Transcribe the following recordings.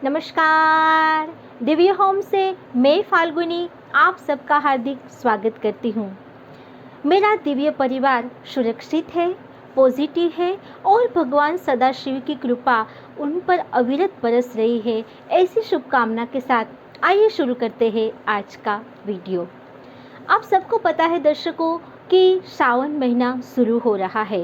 नमस्कार। दिव्य होम से मैं फाल्गुनी आप सबका हार्दिक स्वागत करती हूँ। मेरा दिव्य परिवार सुरक्षित है, पॉजिटिव है और भगवान सदाशिव की कृपा उन पर अविरत बरस रही है, ऐसी शुभकामना के साथ आइए शुरू करते हैं आज का वीडियो। आप सबको पता है दर्शकों कि सावन महीना शुरू हो रहा है।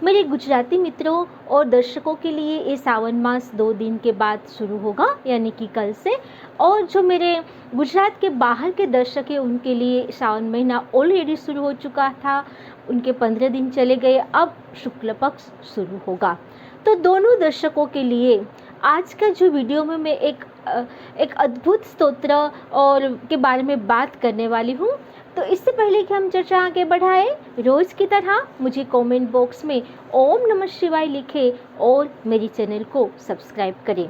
मेरे गुजराती मित्रों और दर्शकों के लिए ये सावन मास 2 दिन के बाद शुरू होगा, यानी कि कल से। और जो मेरे गुजरात के बाहर के दर्शक हैं उनके लिए सावन महीना ऑलरेडी शुरू हो चुका था, उनके 15 दिन चले गए, अब शुक्ल पक्ष शुरू होगा। तो दोनों दर्शकों के लिए आज का जो वीडियो में मैं एक अद्भुत स्तोत्र और के बारे में बात करने वाली हूँ। तो इससे पहले कि हम चर्चा आगे बढ़ाएं, रोज की तरह मुझे कमेंट बॉक्स में ओम नमः शिवाय लिखें और मेरी चैनल को सब्सक्राइब करें।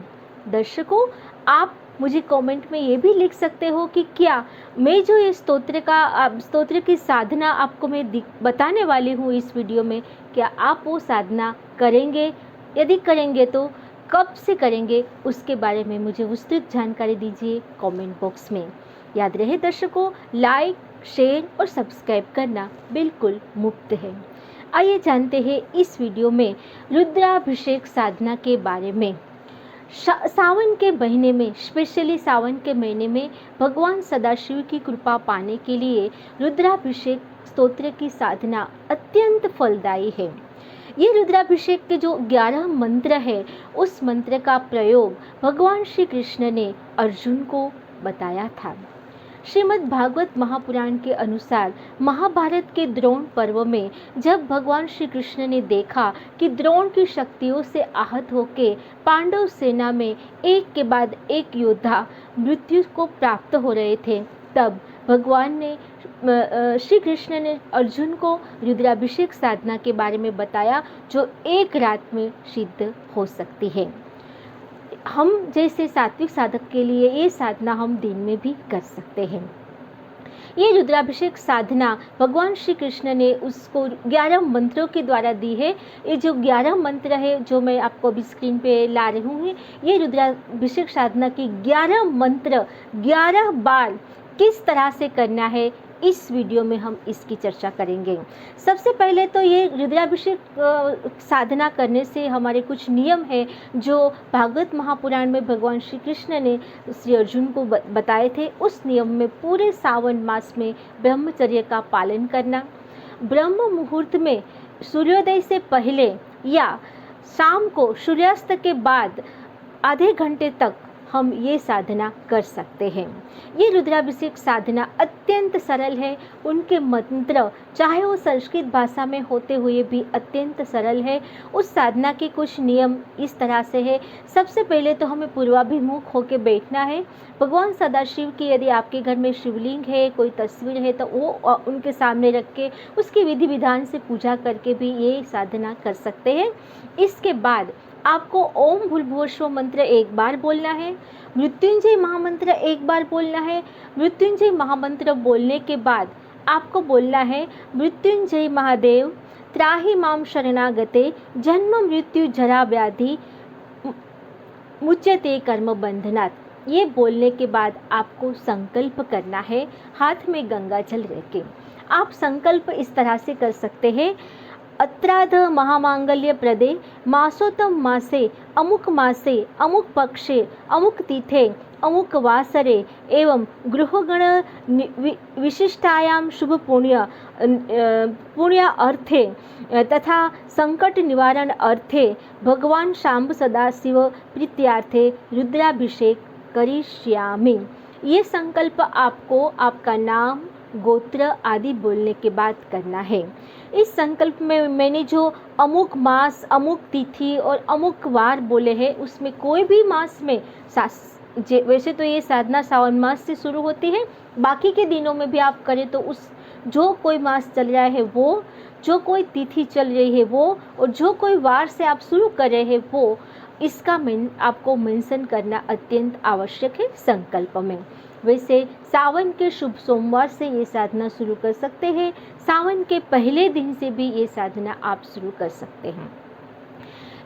दर्शकों, आप मुझे कमेंट में ये भी लिख सकते हो कि क्या मैं जो ये स्तोत्र की साधना आपको मैं बताने वाली हूँ इस वीडियो में, क्या आप वो साधना करेंगे? यदि करेंगे तो कब से करेंगे, उसके बारे में मुझे विस्तृत जानकारी दीजिए कमेंट बॉक्स में। याद रहे दर्शकों, लाइक, शेयर और सब्सक्राइब करना बिल्कुल मुफ्त है। आइए जानते हैं इस वीडियो में रुद्राभिषेक साधना के बारे में। सावन के महीने में, स्पेशली सावन के महीने में भगवान सदाशिव की कृपा पाने के लिए रुद्राभिषेक स्तोत्र की साधना अत्यंत फलदायी है। ये रुद्राभिषेक के जो 11 मंत्र है, उस मंत्र का प्रयोग भगवान श्री कृष्ण ने अर्जुन को बताया था। श्रीमद् भागवत महापुराण के अनुसार महाभारत के द्रोण पर्व में जब भगवान श्री कृष्ण ने देखा कि द्रोण की शक्तियों से आहत होकर पांडव सेना में एक के बाद एक योद्धा मृत्यु को प्राप्त हो रहे थे, तब भगवान ने श्री कृष्ण ने अर्जुन को रुद्राभिषेक साधना के बारे में बताया, जो एक रात में सिद्ध हो सकती है। हम जैसे सात्विक साधक के लिए ये साधना हम दिन में भी कर सकते हैं। ये रुद्राभिषेक साधना भगवान श्री कृष्ण ने उसको 11 मंत्रों के द्वारा दी है। ये जो 11 मंत्र है जो मैं आपको अभी स्क्रीन पे ला रही हूँ, ये रुद्राभिषेक साधना की 11 मंत्र 11 बार किस तरह से करना है, इस वीडियो में हम इसकी चर्चा करेंगे। सबसे पहले तो ये रुद्राभिषेक साधना करने से हमारे कुछ नियम है जो भागवत महापुराण में भगवान श्री कृष्ण ने श्री अर्जुन को बताए थे। उस नियम में पूरे सावन मास में ब्रह्मचर्य का पालन करना, ब्रह्म मुहूर्त में सूर्योदय से पहले या शाम को सूर्यास्त के बाद आधे घंटे तक हम ये साधना कर सकते हैं। ये रुद्राभिषेक साधना अत्यंत सरल है। उनके मंत्र चाहे वो संस्कृत भाषा में होते हुए भी अत्यंत सरल है। उस साधना के कुछ नियम इस तरह से है। सबसे पहले तो हमें पूर्वाभिमुख होकर बैठना है। भगवान सदाशिव की यदि आपके घर में शिवलिंग है, कोई तस्वीर है, तो वो उनके सामने रख के उसकी विधि विधान से पूजा करके भी ये साधना कर सकते हैं। इसके बाद आपको ओम भूर्भुवस्सुवः मंत्र 1 बार बोलना है, मृत्युंजय महामंत्र 1 बार बोलना है। मृत्युंजय महामंत्र बोलने के बाद आपको बोलना है, मृत्युंजय महादेव त्राहि माम शरणागते जन्म मृत्यु जरा व्याधि मुच्यते कर्म बंधनात्। ये बोलने के बाद आपको संकल्प करना है, हाथ में गंगा जल रखे। आप संकल्प इस तरह से कर सकते हैं, अत्राध महामांगल्य प्रदे मासोत्तम मासे अमुक मासे अमुक पक्षे अमुक तिथे अमुक वासरे एवं गृहगण विशिष्टायाम शुभ पुण्य अर्थे तथा संकट निवारण अर्थे भगवान शांब सदाशिव प्रीत्यार्थे रुद्राभिषेक करिष्यामि। ये संकल्प आपको आपका नाम, गोत्र आदि बोलने के बाद करना है। इस संकल्प में मैंने जो अमुक मास, अमुक तिथि और अमुक वार बोले हैं, उसमें कोई भी मास में वैसे तो ये साधना सावन मास से शुरू होती है, बाकी के दिनों में भी आप करें तो उस जो कोई मास चल रहा है वो, जो कोई तिथि चल रही है वो, और जो कोई वार से आप शुरू कर रहे हैं वो, इसका आपको मेंशन करना अत्यंत आवश्यक है संकल्प में। वैसे सावन के शुभ सोमवार से ये साधना शुरू कर सकते हैं, सावन के पहले दिन से भी ये साधना आप शुरू कर सकते हैं।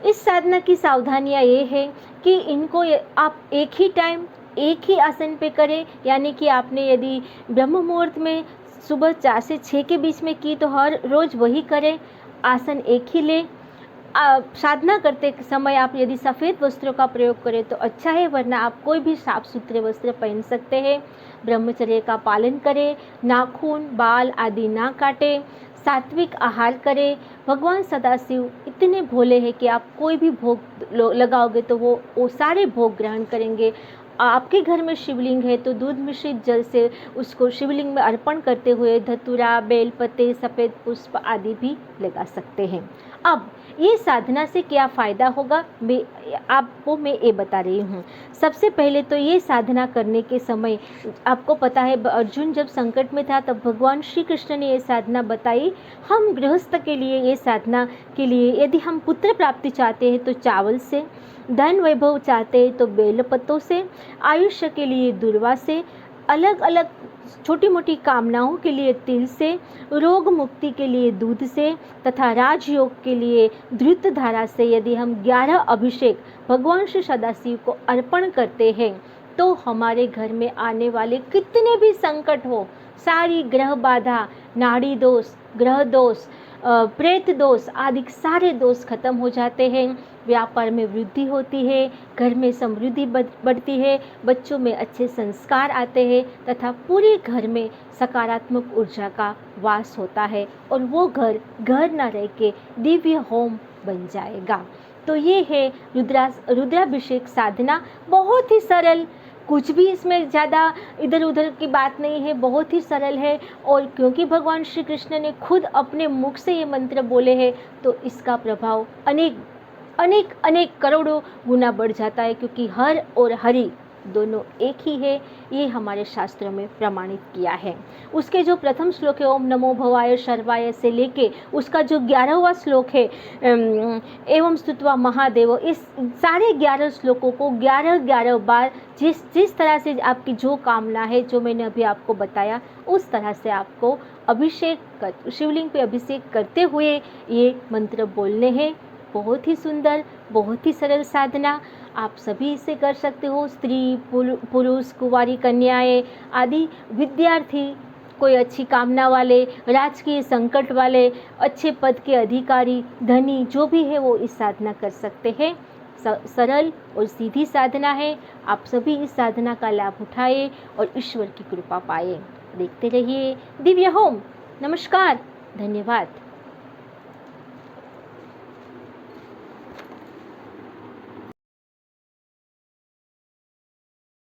इस साधना की सावधानियाँ ये है कि इनको आप एक ही टाइम एक ही आसन पे करें, यानी कि आपने यदि ब्रह्म मुहूर्त में सुबह 4 से 6 के बीच में की तो हर रोज़ वही करें, आसन एक ही लें। साधना करते समय आप यदि सफ़ेद वस्त्रों का प्रयोग करें तो अच्छा है, वरना आप कोई भी साफ सुथरे वस्त्र पहन सकते हैं। ब्रह्मचर्य का पालन करें, नाखून बाल आदि ना काटें, सात्विक आहार करें। भगवान सदाशिव इतने भोले हैं कि आप कोई भी भोग लगाओगे तो वो सारे भोग ग्रहण करेंगे। आपके घर में शिवलिंग है तो दूध मिश्रित जल से उसको शिवलिंग में अर्पण करते हुए धतूरा, बेलपत्ते, सफ़ेद पुष्प आदि भी लगा सकते हैं। अब ये साधना से क्या फ़ायदा होगा मैं ये बता रही हूँ। सबसे पहले तो ये साधना करने के समय आपको पता है अर्जुन जब संकट में था तब भगवान श्री कृष्ण ने ये साधना बताई। हम गृहस्थ के लिए ये साधना के लिए यदि हम पुत्र प्राप्ति चाहते हैं तो चावल से, धन वैभव चाहते हैं तो बेलपत्तों से, आयुष्य के लिए दुर्वा से, अलग अलग छोटी मोटी कामनाओं के लिए तिल से, रोग मुक्ति के लिए दूध से तथा राजयोग के लिए धृत धारा से यदि हम 11 अभिषेक भगवान श्री सदाशिव को अर्पण करते हैं तो हमारे घर में आने वाले कितने भी संकट हो, सारी ग्रह बाधा, नाड़ी दोष, ग्रह दोष, प्रेत दोष आदि सारे दोष खत्म हो जाते हैं। व्यापार में वृद्धि होती है, घर में समृद्धि बढ़ती है, बच्चों में अच्छे संस्कार आते हैं तथा पूरे घर में सकारात्मक ऊर्जा का वास होता है और वो घर न रह के दिव्य होम बन जाएगा। तो ये है रुद्राभिषेक साधना, बहुत ही सरल, कुछ भी इसमें ज़्यादा इधर उधर की बात नहीं है, बहुत ही सरल है। और क्योंकि भगवान श्री कृष्ण ने खुद अपने मुख से ये मंत्र बोले हैं तो इसका प्रभाव अनेक करोड़ों गुना बढ़ जाता है, क्योंकि हर और हरि दोनों एक ही है, ये हमारे शास्त्रों में प्रमाणित किया है। उसके जो प्रथम श्लोक है ओम नमो भवाय शर्वाय से लेके उसका जो 11वां श्लोक है एवं स्तुत्वा महादेव, इस सारे 11 श्लोकों को 11 बार जिस तरह से आपकी जो कामना है, जो मैंने अभी आपको बताया, उस तरह से आपको शिवलिंग पे अभिषेक करते हुए ये मंत्र बोलने हैं। बहुत ही सुंदर, बहुत ही सरल साधना, आप सभी इसे कर सकते हो। स्त्री, पुरुष, कुंवारी कन्याएं आदि, विद्यार्थी, कोई अच्छी कामना वाले, राजकीय संकट वाले, अच्छे पद के अधिकारी, धनी, जो भी है वो इस साधना कर सकते हैं। सरल और सीधी साधना है। आप सभी इस साधना का लाभ उठाएं और ईश्वर की कृपा पाएं। देखते रहिए दिव्य होम। नमस्कार, धन्यवाद।